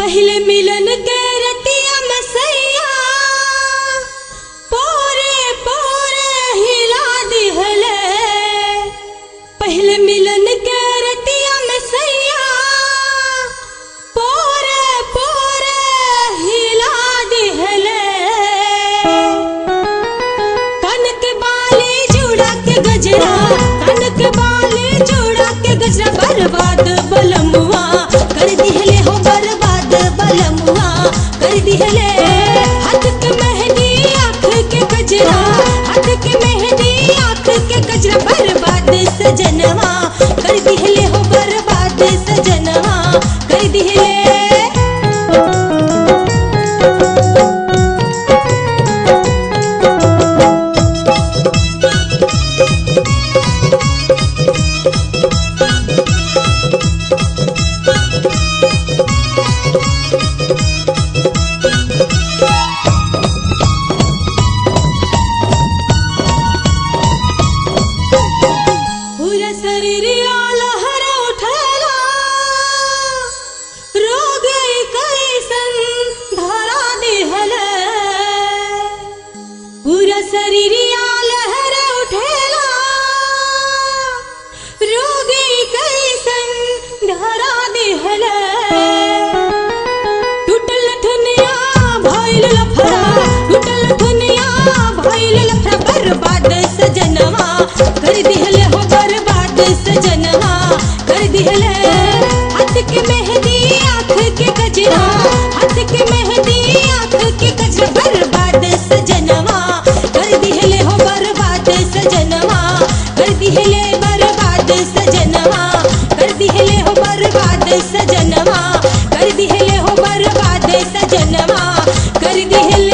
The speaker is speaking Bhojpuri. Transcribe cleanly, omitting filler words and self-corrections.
पहले मिलन के रतिया में सैया पोरे पोरे हिला दिहले। पहले मिलन के रतिया में सैया पोरे पोरे हिला दिहले। कन के बाली जुड़ा के गजरा, कन के बाली जुड़ा के गजरा बर्बाद बलमुआ कर दिहले हो, बर्बाद बलमुआ कर दिहले। हाथ के मेहंदी आँख के गजरा, हाथ के मेहंदी आँख के गजरा बर्बाद सजनवा कर दिहले हो, बर्बाद सजनवा कर दिहले। पूरा शरीरिया लहर उठेला, रोग कैसन धरा दिहले। पूरा शरीरिया लहर उठेला, रोग कैसन धरा दिहले। टूटल दुनिया भइल लफड़ा, टूटल दुनिया भइल लफड़ा बर्बाद सजनवा कर दिहले हो, बर्बाद सजनवा कर दिहले। हाथ के मेहंदी आँख के गजरा, हाथ के मेहंदी आँख के गजरा बर्बाद सजनवा कर दिहले हो, बर्बाद सजनवा कर दिहले। बर्बाद सजनवा कर दिहले हो, बर्बाद सजनवा कर दिहले हो, बर्बाद सजनवा कर दिहले।